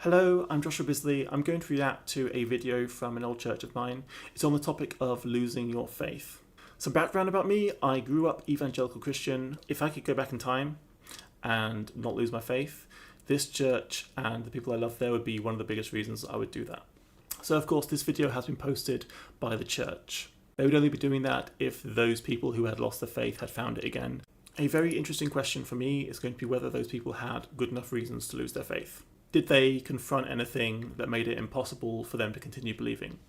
Hello, I'm Joshua Bisley. I'm going to react to a video from an old church of mine. It's on the topic of losing your faith. Some background about me: I grew up evangelical Christian. If I could go back in time and not lose my faith, this church and the people I love there would be one of the biggest reasons I would do that. So of course this video has been posted by the church. They would only be doing that if those people who had lost their faith had found it again. A very interesting question for me is going to be whether those people had good enough reasons to lose their faith. Did they confront anything that made it impossible for them to continue believing?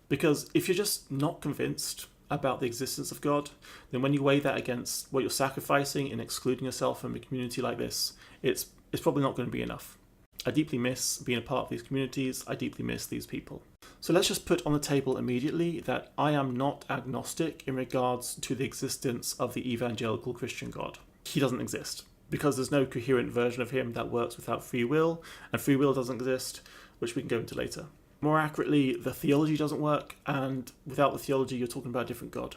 Because if you're just not convinced about the existence of God, then when you weigh that against what you're sacrificing in excluding yourself from a community like this, it's probably not going to be enough. I deeply miss being a part of these communities. I deeply miss these people. So let's just put on the table immediately that I am not agnostic in regards to the existence of the evangelical Christian God. He doesn't exist, because there's no coherent version of him that works without free will, and free will doesn't exist, which we can go into later. More accurately, the theology doesn't work, and without the theology you're talking about a different God.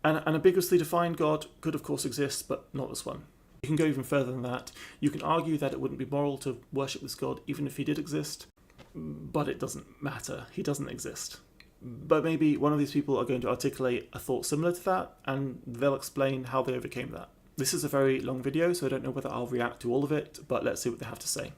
An ambiguously defined God could of course exist, but not this one. You can go even further than that. You can argue that it wouldn't be moral to worship this God even if he did exist, but it doesn't matter. He doesn't exist. But maybe one of these people are going to articulate a thought similar to that, and they'll explain how they overcame that. This is a very long video, so I don't know whether I'll react to all of it, but let's see what they have to say.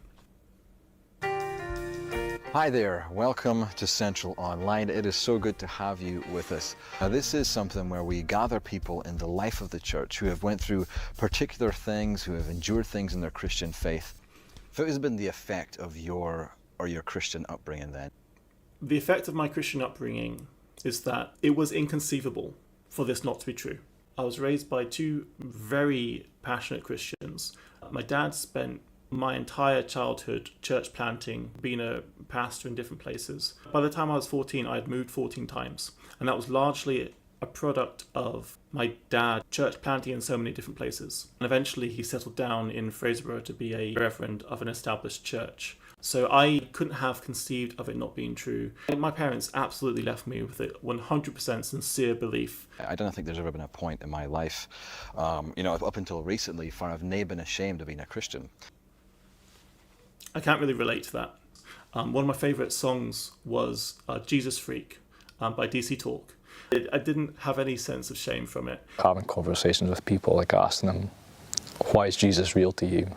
Hi there, welcome to Central Online. It is so good to have you with us. Now, this is something where we gather people in the life of the church who have went through particular things, who have endured things in their Christian faith. What has been the effect of your Christian upbringing then? The effect of my Christian upbringing is that it was inconceivable for this not to be true. I was raised by two very passionate Christians. My dad spent my entire childhood church planting, being a pastor in different places. By the time I was 14, I had moved 14 times. And that was largely a product of my dad church planting in so many different places. And eventually he settled down in Fraserburgh to be a reverend of an established church. So I couldn't have conceived of it not being true. My parents absolutely left me with a 100% sincere belief. I don't think there's ever been a point in my life, up until recently, where I've never been ashamed of being a Christian. I can't really relate to that. One of my favourite songs was Jesus Freak by DC Talk. I didn't have any sense of shame from it. Having conversations with people, like asking them, why is Jesus real to you?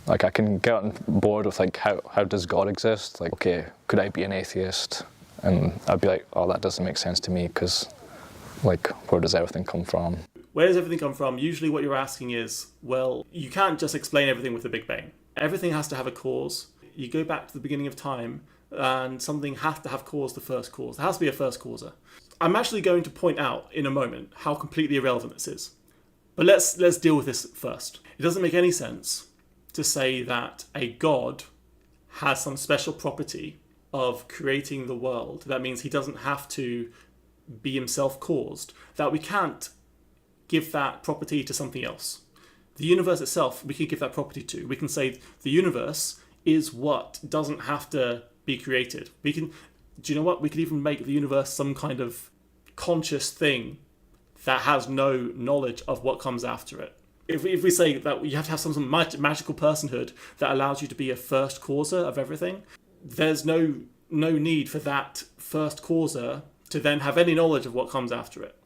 Like, I can get on board with like, how does God exist? Like, okay, could I be an atheist? And I'd be like, oh, that doesn't make sense to me, because like, where does everything come from? Where does everything come from? Usually what you're asking is, well, you can't just explain everything with the Big Bang. Everything has to have a cause. You go back to the beginning of time and something has to have caused the first cause. There has to be a first causer. I'm actually going to point out in a moment how completely irrelevant this is. But let's deal with this first. It doesn't make any sense to say that a God has some special property of creating the world. That means he doesn't have to be himself caused. That we can't give that property to something else. The universe itself, we can give that property to. We can say the universe is what doesn't have to be created. Do you know what? We could even make the universe some kind of conscious thing that has no knowledge of what comes after it. If we say that you have to have some magical personhood that allows you to be a first causer of everything, there's no need for that first causer to then have any knowledge of what comes after it.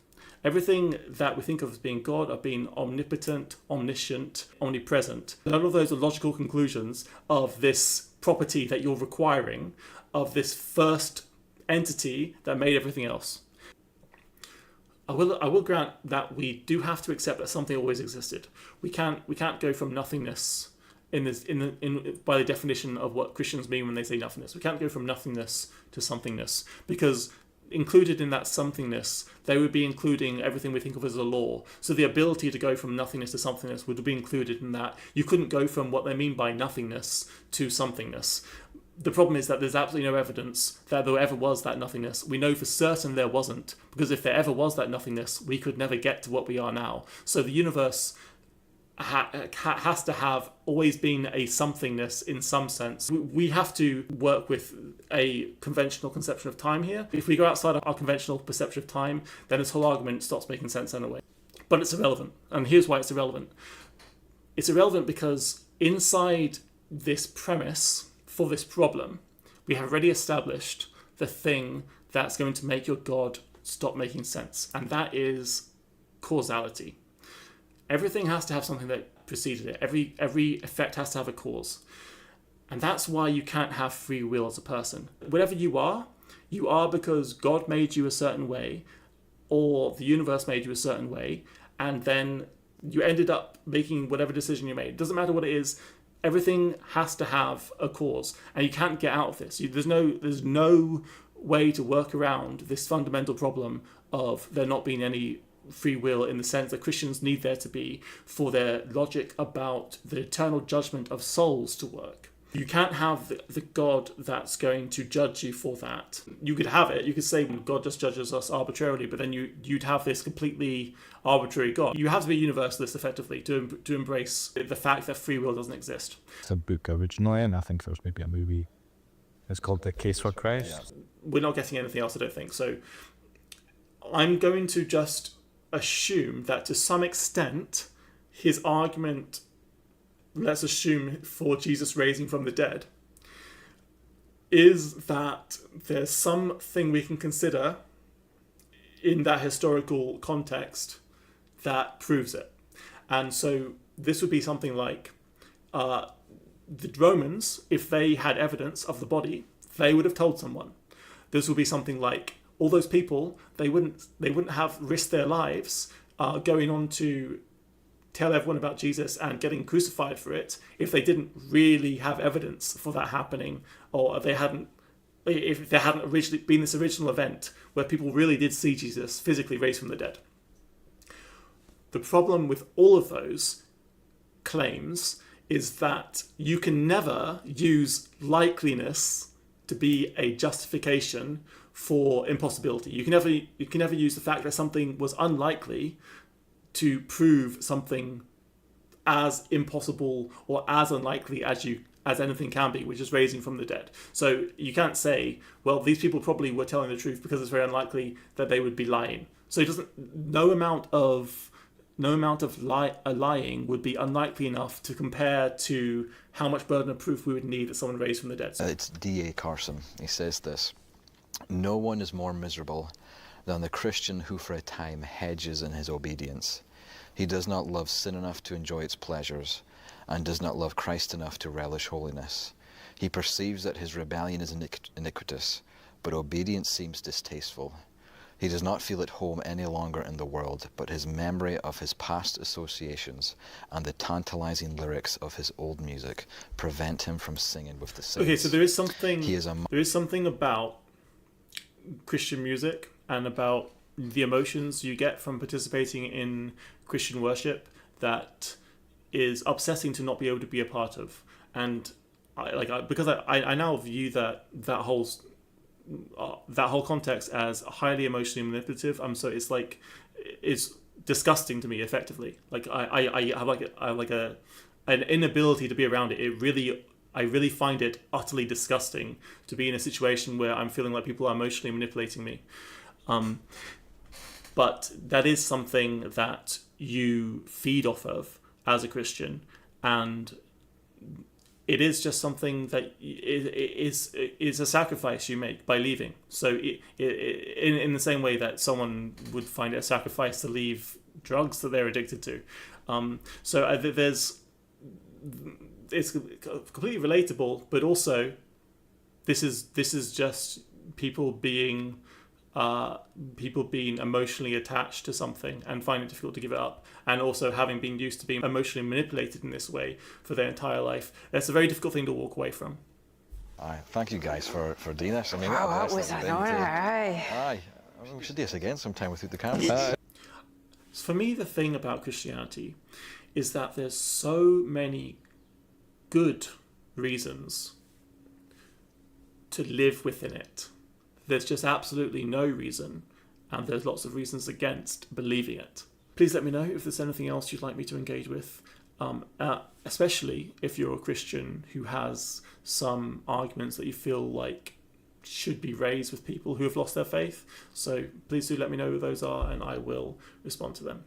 Everything that we think of as being God or being omnipotent, omniscient, omnipresent, none of those are logical conclusions of this property that you're requiring, of this first entity that made everything else. I will grant that we do have to accept that something always existed. We can't go from nothingness by the definition of what Christians mean when they say nothingness. We can't go from nothingness to somethingness, because included in that somethingness, they would be including everything we think of as a law. So the ability to go from nothingness to somethingness would be included in that. You couldn't go from what they mean by nothingness to somethingness. The problem is that there's absolutely no evidence that there ever was that nothingness. We know for certain there wasn't, because if there ever was that nothingness, we could never get to what we are now. So the universe has to have always been a somethingness in some sense. We have to work with a conventional conception of time here. If we go outside of our conventional perception of time, then this whole argument stops making sense anyway. But it's irrelevant, and here's why it's irrelevant. It's irrelevant because inside this premise for this problem, we have already established the thing that's going to make your God stop making sense, and that is causality. Everything has to have something that preceded it. Every effect has to have a cause. And that's why you can't have free will as a person. Whatever you are because God made you a certain way, or the universe made you a certain way, and then you ended up making whatever decision you made. It doesn't matter what it is. Everything has to have a cause, and you can't get out of this. There's no way to work around this fundamental problem of there not being any free will, in the sense that Christians need there to be for their logic about the eternal judgment of souls to work. You can't have the God that's going to judge you for that. You could have it. You could say God just judges us arbitrarily, but then you'd have this completely arbitrary God. You have to be a universalist, effectively, to embrace the fact that free will doesn't exist. It's a book originally, and I think there's maybe a movie. It's called The Case for Christ. We're not getting anything else, I don't think. So I'm going to just assume that to some extent his argument, let's assume for Jesus raising from the dead, is that there's something we can consider in that historical context that proves it. And so this would be something like the Romans, if they had evidence of the body, they would have told someone. This would be something like all those people, they wouldn't have risked their lives going on to tell everyone about Jesus and getting crucified for it if they didn't really have evidence for that happening, or if there hadn't originally been this original event where people really did see Jesus physically raised from the dead. The problem with all of those claims is that you can never use likeliness to be a justification for impossibility. You can never use the fact that something was unlikely to prove something as impossible or as unlikely as anything can be, which is raising from the dead. So you can't say, well, these people probably were telling the truth because it's very unlikely that they would be lying. So no amount of lying would be unlikely enough to compare to how much burden of proof we would need that someone raised from the dead. It's D.A. Carson. He says this: "No one is more miserable than the Christian who for a time hedges in his obedience. He does not love sin enough to enjoy its pleasures, and does not love Christ enough to relish holiness. He perceives that his rebellion is iniquitous, but obedience seems distasteful. He does not feel at home any longer in the world, but his memory of his past associations and the tantalizing lyrics of his old music prevent him from singing with the saints." Okay, so there is something about Christian music and about the emotions you get from participating in Christian worship that is upsetting to not be able to be a part of. And I now view that whole context as highly emotionally manipulative. So it's disgusting to me, effectively. Like I have an inability to be around it. I really find it utterly disgusting to be in a situation where I'm feeling like people are emotionally manipulating me. But that is something that you feed off of as a Christian, and it is just something that is a sacrifice you make by leaving. So in the same way that someone would find it a sacrifice to leave drugs that they're addicted to. It's completely relatable, but also this is just people being emotionally attached to something and finding it difficult to give it up, and also having been used to being emotionally manipulated in this way for their entire life. That's a very difficult thing to walk away from. Aye, thank you guys for doing this. I mean, What was that? Aye, we should do this again sometime without the camera. For me, the thing about Christianity is that there's so many good reasons to live within it. There's just absolutely no reason, and there's lots of reasons against believing it. Please let me know if there's anything else you'd like me to engage with, especially if you're a Christian who has some arguments that you feel like should be raised with people who have lost their faith. So please do let me know who those are, and I will respond to them.